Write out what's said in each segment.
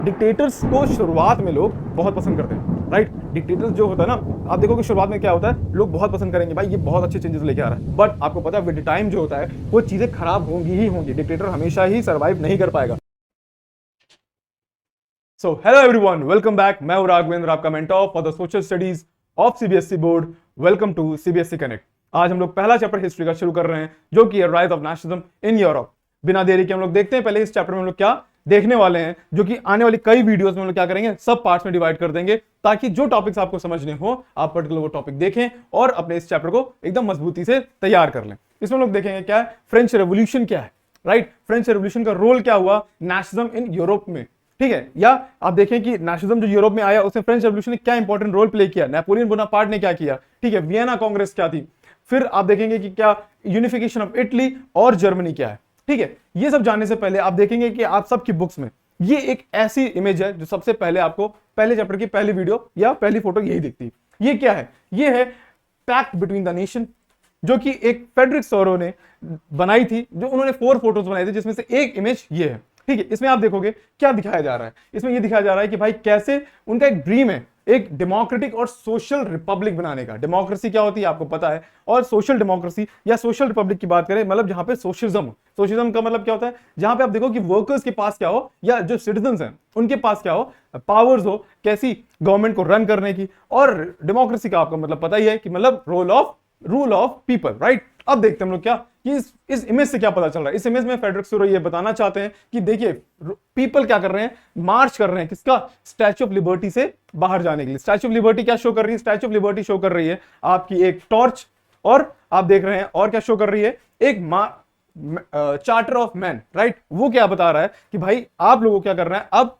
Dictators को शुरुआत में लोग बहुत पसंद करते हैं, राइट। डिक्टेटर्स जो होता है ना, आप देखोगे शुरुआत में क्या होता है, लोग बहुत पसंद करेंगे, भाई ये बहुत अच्छे चेंजेस लेके आ रहा है। बट आपको पता है विद टाइम जो होता है वो चीजें खराब होंगी ही होंगी। डिक्टेटर हमेशा ही सर्वाइव नहीं कर पाएगा। So hello everyone, welcome back. मैं हूं राघवेंद्र, आपका mentor for the social studies of CBSE board. Welcome to CBSE connect. आज हम लोग पहला चैप्टर हिस्ट्री का शुरू कर रहे हैं, जो कि rise of nationalism in Europe. बिना देरी के हम लोग देखते हैं पहले इस चैप्टर में हम लोग क्या देखने वाले हैं, जो कि आने वाली कई वीडियोस में हम लोग क्या करेंगे, सब पार्ट्स में डिवाइड कर देंगे, ताकि जो टॉपिक्स आपको समझने हो आप पर्टिकुलर वो टॉपिक देखें और अपने इस चैप्टर को एकदम मजबूती से तैयार कर लें। इसमें हम लोग देखेंगे क्या है, फ्रेंच रेवोल्यूशन क्या है, राइट। फ्रेंच रेवोल्यूशन का रोल क्या हुआ नेशनलिज्म इन यूरोप में, ठीक है। या आप देखें कि नेशनलिज्म जो यूरोप में आया उसमें फ्रेंच रेवोल्यूशन ने क्या इंपॉर्टेंट रोल प्ले किया, नेपोलियन बोनापार्ट ने क्या किया, ठीक है, वियना कांग्रेस क्या थी। फिर आप देखेंगे कि क्या यूनिफिकेशन ऑफ इटली और जर्मनी क्या है, ठीक है। ये सब जानने से पहले आप देखेंगे कि आप सबकी बुक्स में ये एक ऐसी इमेज है जो सबसे पहले आपको पहले चैप्टर की पहली वीडियो या पहली फोटो यही दिखती है। ये क्या है, ये है पैक्ट बिटवीन द नेशन, जो कि एक फ्रेडरिक सोरो ने बनाई थी, जो उन्होंने 4 फोटोज बनाई थी, जिसमें से एक इमेज ये है, ठीक है। इसमें आप देखोगे क्या दिखाया जा रहा है, इसमें ये दिखाया जा रहा है कि भाई कैसे उनका एक ड्रीम है एक डेमोक्रेटिक और सोशल रिपब्लिक बनाने का। डेमोक्रेसी क्या होती है आपको पता है, और सोशल डेमोक्रेसी या सोशल रिपब्लिक की बात करें, मतलब जहां पे सोशलिज्म हो। सोशलिज्म का मतलब क्या होता है, जहां पे आप देखो कि वर्कर्स के पास क्या हो या जो सिटीजंस हैं उनके पास क्या हो, पावर्स हो कैसी गवर्नमेंट को रन करने की। और डेमोक्रेसी का आपको मतलब पता ही है कि मतलब रूल ऑफ पीपल, राइट। अब देखते हैं हम लोग क्या कि इस इमेज से क्या पता चल रहा है। इस इमेज में फ्रेडरिक सोरो ये बताना चाहते हैं कि देखिए पीपल क्या कर रहे हैं, मार्च कर रहे हैं किसका, स्टैच्यू ऑफ लिबर्टी से बाहर जाने के लिए। स्टैच्यू ऑफ लिबर्टी क्या शो कर रही है, स्टैच्यू ऑफ लिबर्टी शो कर रही है आपकी एक टॉर्च, और आप देख रहे हैं और क्या शो कर रही है, एक चार्टर ऑफ मैन, राइट। वो क्या बता रहा है कि भाई आप लोगों को क्या करना है, अब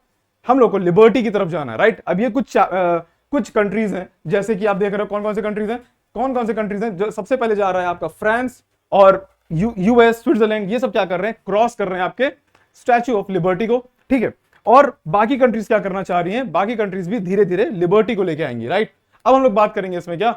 हम लोग को लिबर्टी की तरफ जाना है, राइट। अब ये कुछ कंट्रीज हैं, जैसे कि आप देख रहे हो कौन कौन से कंट्रीज हैं, जो सबसे पहले जा रहा है आपका फ्रांस और यूएस, स्विट्जरलैंड, ये सब क्या कर रहे हैं, क्रॉस कर रहे हैं आपके स्टैच्यू ऑफ लिबर्टी को, ठीक है। और बाकी कंट्रीज क्या करना चाह रही हैं, बाकी कंट्रीज भी धीरे धीरे लिबर्टी को लेके आएंगी, राइट। अब हम लोग बात करेंगे इसमें क्या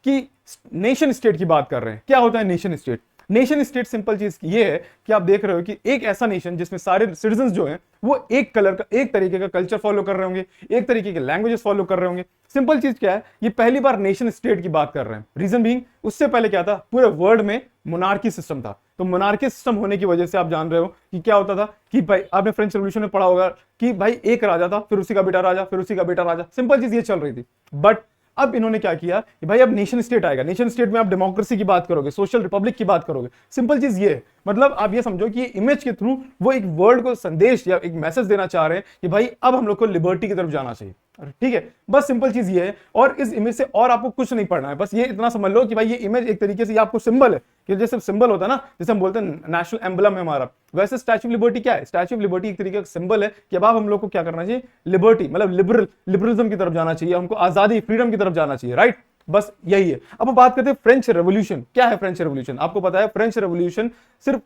कि नेशन स्टेट की बात कर रहे हैं। क्या होता है nation state? Nation state simple चीज ये है कि आप देख रहे हो कि एक ऐसा नेशन जिसमें सारे सिटीजंस जो हैं वो एक कलर का, एक तरीके का कल्चर फॉलो कर रहे होंगे, एक तरीके के लैंग्वेजेस फॉलो कर रहे होंगे। सिंपल चीज क्या है, ये पहली बार नेशन स्टेट की बात कर रहे हैं। रीजन बीइंग, उससे पहले क्या था, पूरे वर्ल्ड में मोनार्की सिस्टम था। तो मोनार्की सिस्टम होने की वजह से आप जान रहे हो कि क्या होता था कि भाई आपने फ्रेंच रेवोल्यूशन में पढ़ा होगा कि भाई एक राजा था, फिर उसी का बेटा राजा, फिर उसी का बेटा राजा। सिंपल चीज ये चल रही थी। बट अब इन्होंने क्या किया कि भाई अब नेशन स्टेट आएगा। नेशन स्टेट में आप डेमोक्रेसी की बात करोगे, सोशल रिपब्लिक की बात करोगे। सिंपल चीज ये है, मतलब आप ये समझो कि इमेज के थ्रू वो एक वर्ल्ड को संदेश या एक मैसेज देना चाह रहे हैं कि भाई अब हम लोग को लिबर्टी की तरफ जाना चाहिए, ठीक है। बस सिंपल चीज ये है, और इस इमेज से और आपको कुछ नहीं पढ़ना है, बस ये इतना समझ लो कि भाई ये इमेज एक तरीके से आपको सिंबल है, कि जैसे सिंबल होता है ना, जैसे हम बोलते हैं नेशनल एम्बलम है हमारा, वैसे स्टैच्यू ऑफ लिबर्टी क्या है, स्टैच्यू ऑफ लिबर्टी एक तरीके का सिंबल है कि अब हम लोग को क्या करना चाहिए, लिबर्टी मतलब लिबरलिज्म की तरफ जाना चाहिए, हमको आजादी, फ्रीडम की तरफ जाना चाहिए, राइट। बस यही है। अब हम बात करते हैं फ्रेंच रेवोल्यूशन। क्या है फ्रेंच रेवोल्यूशन? आपको पता है फ्रेंच रेवोल्यूशन सिर्फ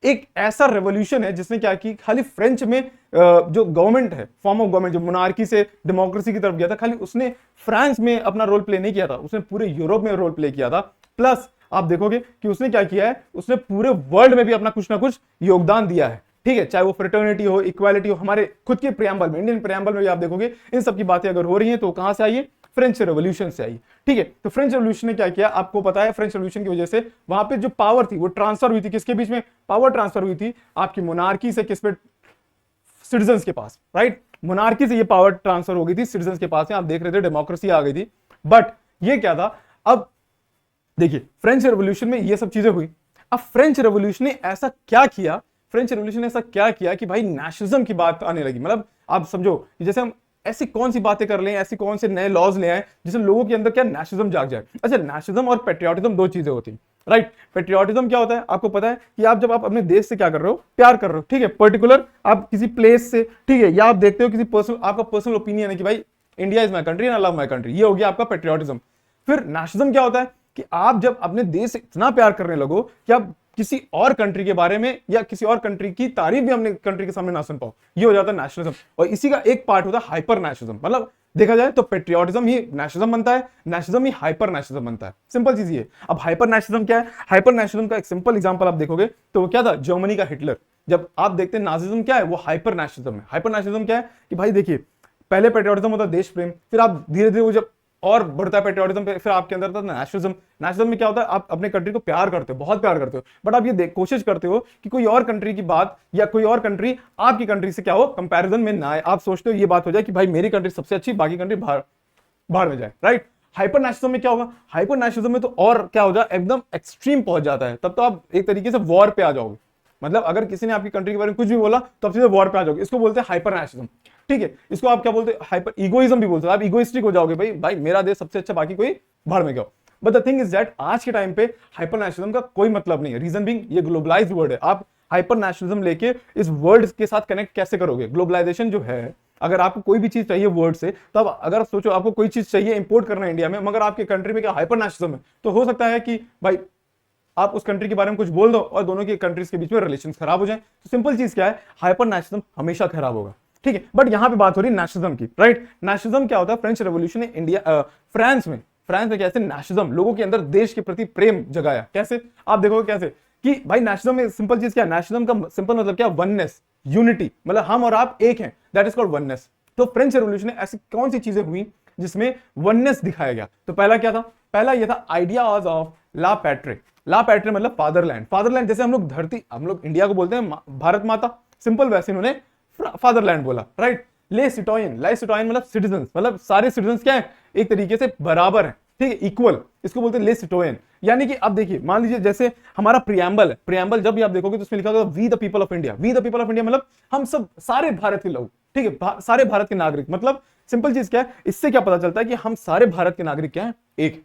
एक ऐसा रेवोल्यूशन है जिसने क्या की, खाली फ्रेंच में जो गवर्नमेंट है, फॉर्म ऑफ गवर्नमेंट जो मोनार्की से डेमोक्रेसी की तरफ गया था, खाली उसने फ्रांस में अपना रोल प्ले नहीं किया था, उसने पूरे यूरोप में रोल प्ले किया था। प्लस आप देखोगे कि उसने क्या किया है, उसने पूरे वर्ल्ड में भी अपना कुछ ना कुछ योगदान दिया है, ठीक है। चाहे वो फ्रेटर्निटी हो, इक्वालिटी हो, हमारे खुद के प्रियम्बल में, इंडियन प्रियम्बल में भी आप देखोगे इन सब की बातें अगर हो रही हैं तो कहां से आई है, फ्रेंच रेवोल्यूशन से आई, ठीक है। तो फ्रेंच रेवोल्यूशन ने क्या किया, आपको पता है फ्रेंच रेवोल्यूशन की वजह से वहां पे जो पावर थी वो ट्रांसफर हुई थी, किसके बीच में पावर ट्रांसफर हुई थी, आपकी मोनार्की से किस पे, सिटीजंस के पास, राइट। मोनार्की से ये पावर ट्रांसफर हो गई थी सिटीजंस के पास में, आप देख रहे थे डेमोक्रेसी आ गई थी। बट ये क्या था, अब देखिए फ्रेंच रेवोल्यूशन में ये सब चीजें हुई। अब फ्रेंच रेवोल्यूशन ने ऐसा क्या किया, फ्रेंच रेवोल्यूशन ने ऐसा क्या किया कि भाई नेशनलिज्म की बात आने लगी। मतलब आप समझो कि जैसे हम ऐसी कौन सी बातें कर लें, ऐसी कौन से नए लॉज ले आए जिससे लोगों के अंदर क्या नेशनलिज्म जाग जाए। अच्छा, नेशनलिज्म और पेट्रियोटिज्म दो चीजें होती हैं, राइट। पेट्रियोटिज्म क्या होता है, आपको पता है कि आप जब आप अपने देश से क्या कर रहे हो, प्यार कर रहे हो, ठीक है। पर्टिकुलर आप किसी प्लेस से, ठीक है, या आप देखते हो किसी पर्सनल, आपका पर्सनल ओपिनियन है कि भाई India is my country and I love my country, ये हो गया आपका पेट्रियोटिज्म। फिर नेशनलिज्म क्या होता है कि आप जब अपने देश से इतना प्यार करने लगो कि आप किसी और कंट्री के बारे में या किसी और कंट्री की तारीफ भी अपने कंट्री के सामने ना सुन पाओ, ये हो जाता है नेशनलिज्म। और इसी का एक पार्ट होता है हाइपर नेशनलिज्म। मतलब देखा जाए तो पेट्रियोटिज्म ही नेशनलिज्म बनता है, नेशनलिज्म ही हाइपर नेशनलिज्म बनता है। सिंपल चीज ये। अब हाइपर नेशनलिज्म क्या है, हाइपर नेशनलिज्म का एक सिंपल एग्जांपल आप देखोगे तो वो क्या था, जर्मनी का हिटलर। जब आप देखते हैं नाजिज्म क्या है, वो हाइपर नेशनलिज्म है। हाइपर नेशनलिज्म क्या है कि भाई देखिए, पहले पेट्रियोटिज्म होता है देश प्रेम, फिर आप धीरे धीरे वो जब और बढ़ता है पेट्रियोटिज्म पे, फिर आपके अंदर था नेशनलिज्म। नेशनलिज्म में क्या होता है, आप अपने कंट्री को प्यार करते हो, बहुत प्यार करते हो, बट आप ये कोशिश करते हो कि कोई और कंट्री की बात या कोई और कंट्री आपकी कंट्री से क्या हो, कंपैरिजन में ना आए। आप सोचते हो ये बात हो जाए कि भाई मेरी कंट्री सबसे अच्छी, बाकी कंट्री बाहर में जाए, राइट। हाइपर नेशनलिज्म में क्या होगा, हाइपर नेशनलिज्म में तो और क्या हो जाए, एकदम एक्सट्रीम पहुंच जाता है, तब तो आप एक तरीके से वॉर पे आ जाओगे। मतलब अगर किसी ने आपकी कंट्री के बारे में कुछ भी बोला तो आप सीधे वॉर पे आ जाओगे। इसको बोलते हैं हाइपर नेशनलिज्म, ठीक है। इसको आप क्या बोलते हैं, हाइपर इगोइज्म भी बोलते हैं। आप इगोइस्टिक हो जाओगे, भाई भाई मेरा देश सबसे अच्छा, बाकी कोई बाहर में गया। But the thing is that आज के टाइम पे हाइपर नेशनलिज्म का कोई मतलब नहीं है। रीजन बीइंग ये ग्लोबलाइज्ड वर्ल्ड है। आप हाइपर नेशनलिज्म लेके इस वर्ल्ड के साथ कनेक्ट कैसे करोगे? ग्लोबलाइजेशन जो है, अगर आपको कोई भी चीज चाहिए वर्ल्ड से, तो अब अगर सोचो आपको कोई चीज चाहिए इंपोर्ट करना है इंडिया में, मगर आपके कंट्री में क्या हाइपर नेशनलिज्म है, तो हो सकता है कि भाई आप उस कंट्री के बारे में कुछ बोल दो और दोनों की कंट्रीज के बीच में रिलेशन खराब हो जाए। तो सिंपल चीज क्या है, हाइपर नेशनलिज्म हमेशा खराब होगा, ठीक है। बट यहां पे बात हो रही है नेशनलिज्म की, राइट। नेशनलिज्म क्या होता है, फ्रेंच रेवोल्यूशन ने इंडिया फ्रांस में कैसे नेशनलिज्म लोगों के अंदर देश के प्रति प्रेम जगाया। कैसे आप देखोगे कैसे कि भाई नेशनलिज्म में सिंपल चीज क्या है, नेशनलिज्म का सिंपल मतलब क्या, वननेस, यूनिटी, मतलब हम और आप एक हैं, दैट इज कॉल्ड वननेस। तो फ्रेंच रेवोल्यूशन में ऐसी कौन सी चीजें हुई जिसमें वननेस दिखाया गया? तो पहला क्या था, पहला ये था आइडियाज ऑफ ला पैट्रे। ला पैट्रे मतलब फादरलैंड। फादरलैंड जैसे हम लोग धरती, हम लोग इंडिया को बोलते हैं भारत माता, सिंपल वैसे इन्होंने फादरलैंड बोला, राइट। ले सिटोयन, लाई सिटोयन मतलब सिटीजन, मतलब सारे सिटीजन क्या है, एक तरीके से बराबर है, ठीक है, इक्वल, इसको बोलते हैं ले सिटोयन। यानी कि अब देखिए, मान लीजिए जैसे हमारा प्रियम्बल है, प्रियम्बल जब भी आप देखोगे तो उसमें लिखा होगा we the people of India. We the people of India मतलब हम सब सारे भारत के लोग, ठीक है, सारे भारत के नागरिक। मतलब सिंपल चीज क्या है, इससे क्या पता चलता है कि हम सारे भारत के नागरिक क्या है, एक।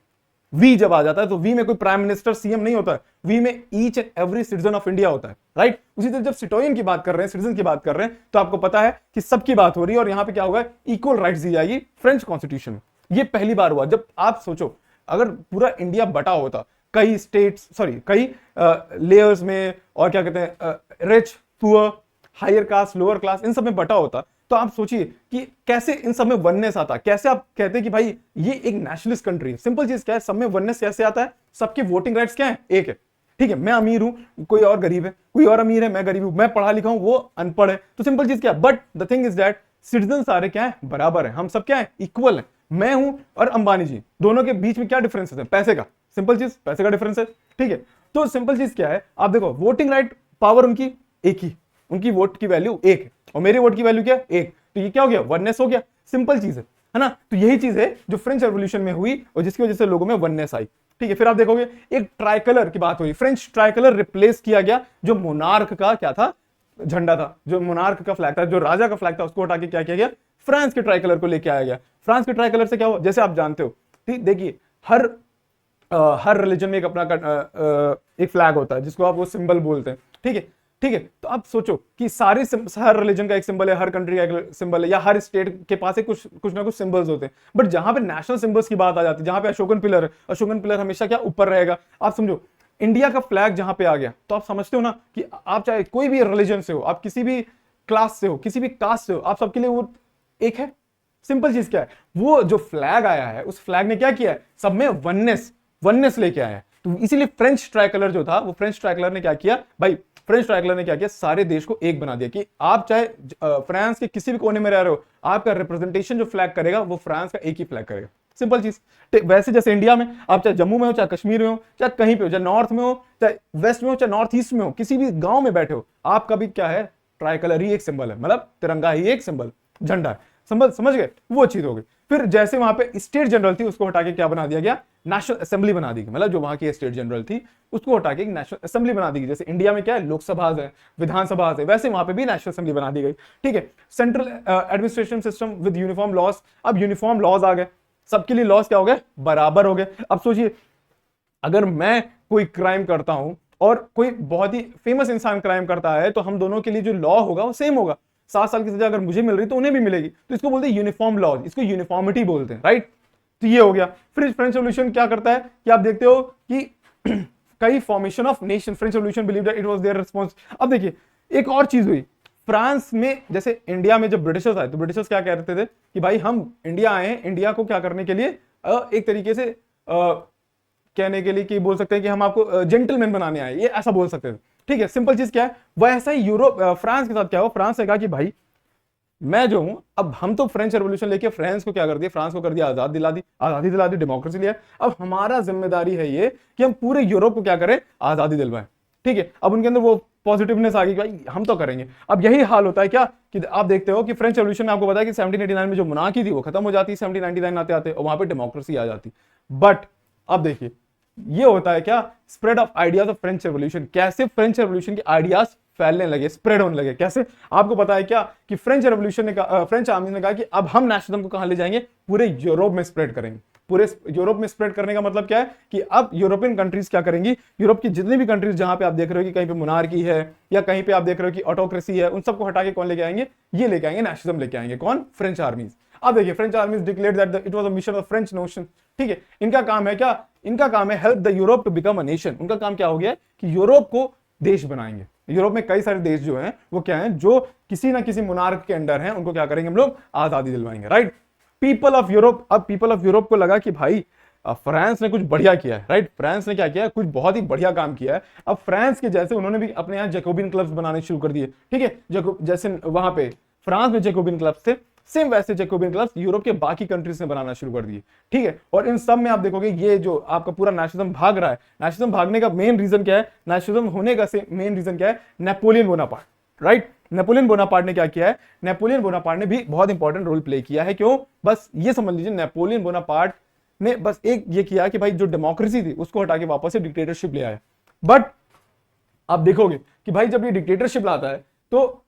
वी जब आ जाता है तो वी में कोई प्राइम मिनिस्टर सीएम नहीं होता है, वी में each and every citizen of India होता है, राइट। उसी तरह जब सिटोयन की बात कर रहे हैं, सिटीजन की बात कर रहे हैं, तो आपको पता है कि सबकी बात हो रही है और यहां पे क्या होगा, इक्वल राइट्स दी जाएगी फ्रेंच कॉन्स्टिट्यूशन में। ये पहली बार हुआ। जब आप सोचो अगर पूरा इंडिया बटा होता कई स्टेट्स, सॉरी कई लेयर्स में, और क्या कहते हैं, rich poor, higher caste lower class, इन सब में बटा होता, तो आप सोचिए कि कैसे इन सब में वननेस आता, कैसे आप कहते हैं कि भाई ये एक नेशनलिस्ट कंट्री है। सिंपल चीज क्या है, सब में वननेस कैसे आता है, सबके वोटिंग राइट्स क्या है, एक है, ठीक है। मैं अमीर हूं, कोई और गरीब है, कोई और अमीर है, मैं गरीब हूं, मैं पढ़ा लिखा हूं, वो अनपढ़ है, तो सिंपल चीज क्या है। But the thing is that citizen सारे क्या है, बराबर है, हम सब क्या है, इक्वल है। मैं हूं और अंबानी जी, दोनों के बीच में क्या डिफरेंस है, पैसे का। सिंपल चीज पैसे का डिफरेंस है, ठीक है। तो सिंपल चीज क्या है, आप देखो वोटिंग राइट पावर उनकी एक ही, उनकी वोट की वैल्यू एक है और मेरी वोट की वैल्यू क्या है, एक। तो ये क्या हो गया, वननेस हो गया, सिंपल चीज है ना। तो यही चीज है जो फ्रेंच रेवोल्यूशन में हुई और जिसकी वजह से लोगों में वननेस आई, ठीक है। फिर आप देखोगे एक ट्राइकलर की बात हुई, फ्रेंच ट्राइकलर रिप्लेस किया गया, जो मोनार्क का क्या था, झंडा था, जो मोनार्क का फ्लैग था, जो राजा का फ्लैग था, उसको हटा के क्या किया गया, फ्रांस के ट्राइकलर को लेके आया गया। फ्रांस के ट्राइकलर से क्या हुआ, जैसे आप जानते हो, ठीक, देखिए हर रिलीजन में एक अपना एक फ्लैग होता है जिसको आप वो सिंबल बोलते हैं, ठीक है, ठीक है। तो आप सोचो कि हर रिलीजन का एक सिंबल है, हर कंट्री का एक सिंबल है, या हर स्टेट के पास एक कुछ ना कुछ सिंबल्स होते हैं। बट जहां पे नेशनल सिंबल्स की बात आ जाती है, जहां पे अशोकन पिलर है, अशोकन पिलर हमेशा क्या ऊपर रहेगा। आप समझो इंडिया का फ्लैग जहां पे आ गया, तो आप समझते हो ना कि आप चाहे कोई भी रिलीजन से हो, आप किसी भी क्लास से हो, किसी भी कास्ट से हो, आप सबके लिए वो एक है। सिंपल चीज क्या है, वो जो फ्लैग आया है, उस फ्लैग ने क्या किया है, सब में वननेस लेके आया है। तो इसीलिए फ्रेंच ट्राइकलर जो था, वो फ्रेंच ट्राइकलर ने क्या किया भाई, फ्रेंच ट्राइकलर ने क्या किया, सारे देश को एक बना दिया कि आप चाहे फ्रांस के किसी भी कोने में रह रहे हो, आपका रिप्रेजेंटेशन जो फ्लैग करेगा वो फ्रांस का एक ही फ्लैग करेगा। सिंपल चीज। वैसे जैसे इंडिया में आप चाहे जम्मू में हो, चाहे कश्मीर में हो, चाहे कहीं पे हो, चाहे नॉर्थ में हो, चाहे वेस्ट में हो, चाहे नॉर्थ ईस्ट में हो, किसी भी गांव में बैठे हो, आपका भी क्या है, ट्राइकलर ही एक सिंबल है, मतलब तिरंगा ही एक सिंबल, झंडा है। समझ गए, वो चीज हो गई। फिर जैसे वहां पे स्टेट जनरल थी, उसको हटा के क्या बना दिया गया, नेशनल असेंबली बना दी गई। मतलब जो वहां की स्टेट जनरल थी उसको हटा के नेशनल असेंबली बना दी गई। जैसे इंडिया में क्या है, लोकसभा है, विधानसभा है, वैसे वहां पे भी नेशनल असेंबली बना दी गई, ठीक है। Central administration system with uniform laws. अब यूनिफॉर्म लॉज आ गए, सबके लिए लॉज क्या हो गए, बराबर हो गए। अब सोचिए अगर मैं कोई क्राइम करता हूं और कोई बहुत ही फेमस इंसान क्राइम करता है, तो हम दोनों के लिए जो लॉ होगा वो सेम होगा। 7 साल की सजा अगर मुझे मिल रही तो उन्हें भी मिलेगी, तो इसको बोलते हैं यूनिफॉर्म लॉज, इसको यूनिफॉर्मिटी बोलते हैं, राइट। तो ये हो गया। फिर फ्रेंच रेवोल्यूशन क्या करता है कि आप देखते हो कि कई formation of nation, French revolution believe that it was their response. अब देखिए एक और चीज हुई फ्रांस में, जैसे इंडिया में जब ब्रिटिशर्स आए तो ब्रिटिशर्स क्या कहते थे कि भाई हम इंडिया आए हैं, इंडिया को क्या करने के लिए, एक तरीके से कहने के लिए कि बोल सकते हैं कि हम आपको जेंटलमैन बनाने आए, ये ऐसा बोल सकते थे। ठीक है, सिंपल चीज क्या है, वैसा ही फ्रांस के साथ क्या हुआ, फ्रांस ने कहा कि भाई मैं जो हूं, अब हम तो फ्रेंच रेवोल्यूशन लेके फ्रांस को क्या कर दिया, फ्रांस को कर दिया आजादी दिला दी, डेमोक्रेसी लिया। अब हमारा जिम्मेदारी है ये कि हम पूरे यूरोप को क्या करें, आजादी दिलवाएं। ठीक है, अब उनके अंदर वो पॉजिटिवनेस आ गई, भाई हम तो करेंगे। अब यही हाल होता है क्या कि आप देखते हो कि फ्रेंच रेवोल्यूशन में आपको पता है कि 1789 में जो मोनार्की थी वो खत्म हो जाती, 1799 आते आते और वहां पे डेमोक्रेसी आ जाती। बट अब देखिए ये होता है क्या, spread of ideas of French revolution. कैसे फ्रेंच रेवोल्यूशन के आइडियाज फैलने लगे, स्प्रेड होने लगे, कैसे आपको पता है क्या कि फ्रेंच रेवोल्यूशन ने फ्रेंच आर्मी ने कहा कि अब हम नेशनलिज्म को कहां ले जाएंगे, पूरे यूरोप में स्प्रेड करेंगे। पूरे यूरोप में स्प्रेड करने का मतलब क्या है कि अब यूरोपियन कंट्रीज क्या करेंगी, यूरोप की जितनी भी कंट्रीज जहां पे आप देख रहे हो कि कहीं पे मोनार्की है या कहीं पे आप देख रहे हो कि ऑटोक्रेसी है, उन सबको हटा के कौन लेके आएंगे, ये लेके आएंगे नेशनलिज्म लेके आएंगे। कौन, फ्रेंच आर्मीज। अब देखिए French armies declared that it was a mission of French notion. ठीक है, इनका काम है क्या, इनका काम है help the Europe to become a nation. उनका काम क्या हो गया कि यूरोप को देश बनाएंगे। यूरोप में कई सारे देश जो हैं वो क्या हैं, जो किसी ना किसी मोनार्क के अंडर हैं, उनको क्या करेंगे हम लोग, आजादी दिलवाएंगे। राइट, पीपल ऑफ यूरोप, अब पीपल ऑफ यूरोप को लगा कि भाई फ्रांस ने कुछ बढ़िया किया है। राइट, फ्रांस ने क्या किया है, कुछ बहुत ही बढ़िया काम किया है। अब फ्रांस के जैसे उन्होंने भी अपने यहाँ जैकोबिन क्लब्स बनाने शुरू कर दिए। ठीक है, जैसे वहां पे फ्रांस में जैकोबिन क्लब्स थे, सेम वैसे जैकोबिन क्लब्स यूरोप के बाकी कंट्रीज ने बनाना शुरू कर दिए। ठीक है, और इन सब में आप देखोगे ये जो आपका पूरा नेशनलिज्म भाग रहा है, नेशनलिज्म भागने का मेन रीजन क्या है, नेशनलिज्म होने का मेन रीजन क्या है, Napoleon Bonaparte. Right, Napoleon Bonaparte ने क्या किया है, नेपोलियन बोनापार्ट ने भी बहुत इंपॉर्टेंट रोल प्ले किया है। क्यों, बस ये समझ लीजिए, नेपोलियन बोनापार्ट ने बस एक ये किया कि भाई जो डेमोक्रेसी थी उसको हटा के वापस से डिक्टेटरशिप ले आया। बट आप देखोगे कि भाई जब ये डिक्टेटरशिप लाता है तो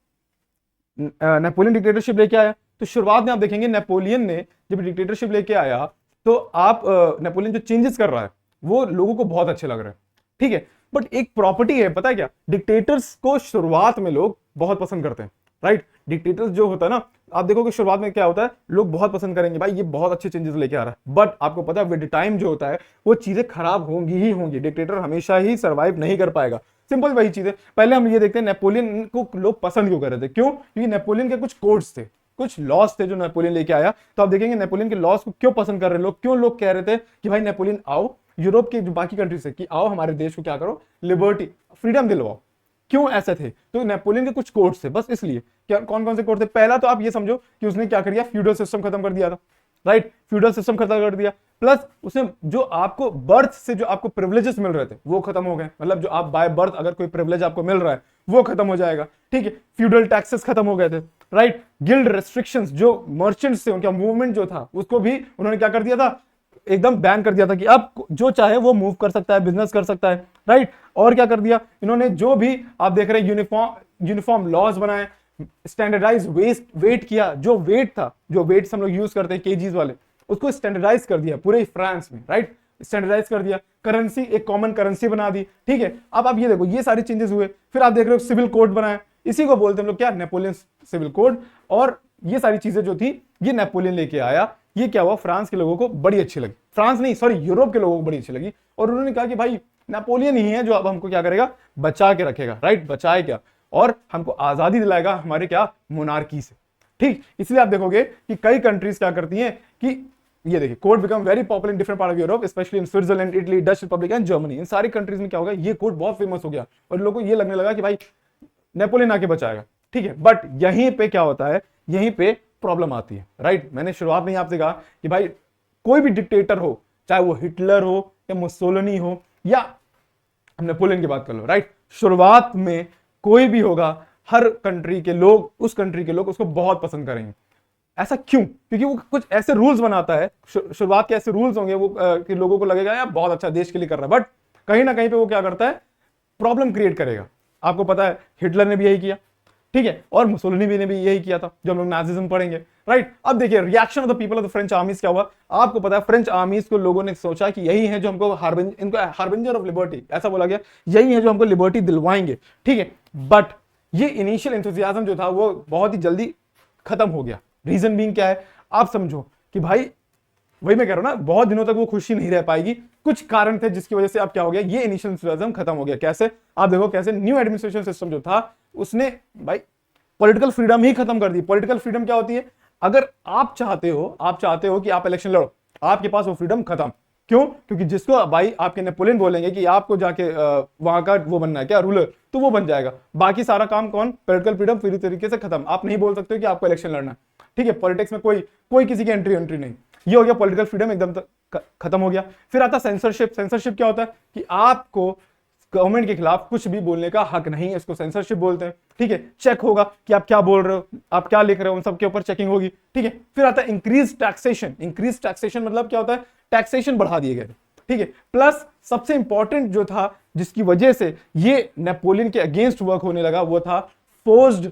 नेपोलियन डिक्टेटरशिप लेके आया, तो शुरुआत में आप देखेंगे नेपोलियन ने जब डिक्टेटरशिप लेके आया तो आप नेपोलियन जो चेंजेस कर रहा है वो लोगों को बहुत अच्छे लग रहे हैं। ठीक है, बट एक प्रॉपर्टी है, पता है क्या, डिक्टेटर्स को शुरुआत में लोग बहुत पसंद करते हैं। राइट, डिक्टेटर्स जो होता है ना, आप देखोगे शुरुआत में क्या होता है, लोग बहुत पसंद करेंगे, भाई ये बहुत अच्छे चेंजेस लेके आ रहा है। बट आपको पता है विद टाइम जो होता है वो चीजें खराब होंगी ही होंगी, डिक्टेटर हमेशा ही सर्वाइव नहीं कर पाएगा। सिंपल वही चीज है। पहले हम ये देखते हैं नेपोलियन को लोग पसंद क्यों कर रहे थे, क्यों, क्योंकि नेपोलियन के कुछ कोड्स थे, कुछ लॉस थे जो नेपोलियन लेके आया। तो आप देखेंगे नेपोलियन के लॉस को क्यों पसंद कर रहे लोग, क्यों लोग कह रहे थे कि भाई नेपोलियन आओ यूरोप के जो बाकी कंट्रीज है कि आओ हमारे देश को क्या करो, लिबर्टी, फ्रीडम दिलवाओ। क्यों ऐसे थे, तो नेपोलियन के कुछ कोड्स थे, बस इसलिए। क्या, कौन कौन से कोड थे, पहला तो आप ये समझो कि उसने क्या कर दिया, फ्यूडल सिस्टम खत्म कर दिया था। राइट, फ्यूडल सिस्टम खत्म कर दिया, प्लस उसने जो आपको बर्थ से जो आपको प्रिविलेजेस मिल रहे थे वो खत्म हो गए। मतलब जो आप बाय बर्थ अगर कोई प्रिविलेज आपको मिल रहा है वो खत्म हो जाएगा। ठीक है, फ्यूडल टैक्सेस खत्म हो गए थे। राइट, गिल्ड रेस्ट्रिक्शंस, जो मर्चेंट्स थे उनका मूवमेंट जो था उसको भी उन्होंने क्या कर दिया था, एकदम बैन कर दिया था कि अब जो चाहे वो मूव कर सकता है, बिजनेस कर सकता है। राइट, और क्या कर दिया इन्होंने, जो भी आप देख रहे हैं यूनिफॉर्म लॉज बनाए, स्टैंडर्डाइज वेट किया, जो वेट था, जो वेट हम लोग यूज करते हैं केजीज वाले, उसको स्टैंडर्डाइज कर दिया पूरे फ्रांस में। राइट, स्टैंडर्डाइज कर दिया, करेंसी एक कॉमन करेंसी बना दी। ठीक है, अब आप ये देखो ये सारी चेंजेस हुए। फिर आप देख रहे हो सिविल कोड बनाया, इसी को बोलते हैं हम लोग क्या, नेपोलियन सिविल कोड। और ये सारी चीजें जो थी ये नेपोलियन लेके आया। ये क्या हुआ, फ्रांस के लोगों को बड़ी अच्छी लगी, फ्रांस नहीं सॉरी यूरोप के लोगों को बड़ी अच्छी लगी, और उन्होंने कहा कि भाई नेपोलियन ही है जो अब हमको क्या करेगा, बचा के रखेगा। राइट, बचाए क्या, और हमको आजादी दिलाएगा हमारे क्या, मोनार्की से। ठीक, इसलिए आप देखोगे कि कई कंट्रीज क्या करती हैं कि ये देखिए code become very popular in different part of Europe, specially in Switzerland, Italy, Dutch Republic and Germany. इन सारी कंट्रीज में क्या होगा, ये कोड बहुत फेमस हो गया और लोगों को ये लगने लगा कि भाई नेपोलियन आके बचाएगा। ठीक है, बट यहीं पे क्या होता है, यहीं पे प्रॉब्लम आती है। राइट, मैंने शुरुआत में ही आपसे कहा कि भाई कोई भी डिक्टेटर हो, चाहे वो हिटलर हो या मुसोलिनी हो या नेपोलियन की बात कर लो। राइट, शुरुआत में कोई भी होगा, हर कंट्री के लोग, उस कंट्री के लोग उसको बहुत पसंद करेंगे। ऐसा क्यों, क्योंकि वो कुछ ऐसे रूल्स बनाता है, शुरुआत के ऐसे रूल्स होंगे वो कि लोगों को लगेगा यार बहुत अच्छा देश के लिए कर रहा है, बट कहीं ना कहीं पे वो क्या करता है, प्रॉब्लम क्रिएट करेगा। आपको पता है हिटलर ने भी यही किया। ठीक है, और मुसोलिनी ने भी यही किया था, जो हम लोग नाजिज्म पढ़ेंगे। राइट, अब देखिए reaction of the people of the French आर्मीज क्या हुआ। आपको पता है फ्रेंच आर्मीज को लोगों ने सोचा कि यही है जो हमको इनको हार्बिंजर ऑफ लिबर्टी ऐसा बोला गया, यही है जो हमको लिबर्टी दिलवाएंगे। ठीक है, बट ये इनिशियल एंथुसियाज्म जो था वो बहुत ही जल्दी खत्म हो गया। रीजन बीइंग क्या है, आप समझो कि भाई वही मैं कह रहा हूं ना, बहुत दिनों तक वो खुशी नहीं रह पाएगी। कुछ कारण थे जिसकी वजह से अब क्या हो गया, ये इनिशियल एंथुसियाज्म खत्म हो गया। कैसे, आप देखो कैसे न्यू एडमिनिस्ट्रेशन सिस्टम जो था उसने भाई पॉलिटिकल फ्रीडम ही खत्म कर दी। पॉलिटिकल फ्रीडम क्या होती है, अगर आप चाहते हो कि आप इलेक्शन लड़ो, आपके पास वो फ्रीडम खत्म। क्यों? क्योंकि जिसको भाई आपके नेपोलियन बोलेंगे कि आपको जाके वहां का वो बनना है क्या, रूलर, तो वो बन जाएगा। बाकी सारा काम कौन? पॉलिटिकल फ्रीडम पूरी तरीके से खत्म। आप नहीं बोल सकते हो कि आपको इलेक्शन लड़ना है, ठीक है? पॉलिटिक्स में कोई कोई किसी की एंट्री नहीं। ये हो गया पॉलिटिकल फ्रीडम, एकदम खत्म हो गया। फिर आता सेंसरशिप। सेंसरशिप क्या होता है कि आपको गवर्नमेंट के खिलाफ कुछ भी बोलने का हक नहीं है, इसको सेंसरशिप बोलते हैं, ठीक है? चेक होगा कि आप क्या बोल रहे हो, आप क्या लिख रहे हो, उन सबके ऊपर चेकिंग होगी, ठीक है? फिर आता है इंक्रीज टैक्सेशन। इंक्रीज टैक्सेशन मतलब क्या होता है? टैक्सेशन बढ़ा दिए गए, ठीक है? प्लस सबसे इंपॉर्टेंट जो था, जिसकी वजह से ये नेपोलियन के अगेंस्ट वर्क होने लगा, वो था फोर्स्ड,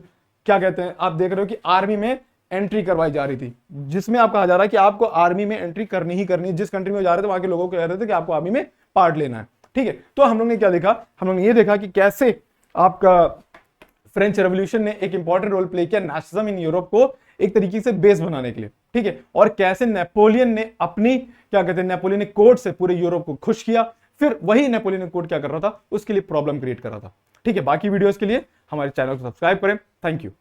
क्या कहते हैं, आप देख रहे हो कि आर्मी में एंट्री करवाई जा रही थी, जिसमें आप कहा जा रहा है कि आपको आर्मी में एंट्री करनी ही करनी है। जिस कंट्री में जा रहे थे वहां के लोगों को कह रहे थे कि आपको आर्मी में पार्ट लेना है, ठीक है? तो हम लोग ने क्या देखा? हम लोग ने ये देखा कि कैसे आपका फ्रेंच रेवोल्यूशन ने एक इंपॉर्टेंट रोल प्ले किया नाजिज्म इन यूरोप को एक तरीके से बेस बनाने के लिए, ठीक है? और कैसे नेपोलियन ने अपनी, क्या कहते हैं, नेपोलियन कोड से पूरे यूरोप को खुश किया। फिर वही नेपोलियन कोड क्या कर रहा था? उसके लिए प्रॉब्लम क्रिएट कर रहा था, ठीक है? बाकी वीडियोस के लिए हमारे चैनल को सब्सक्राइब करें। Thank you.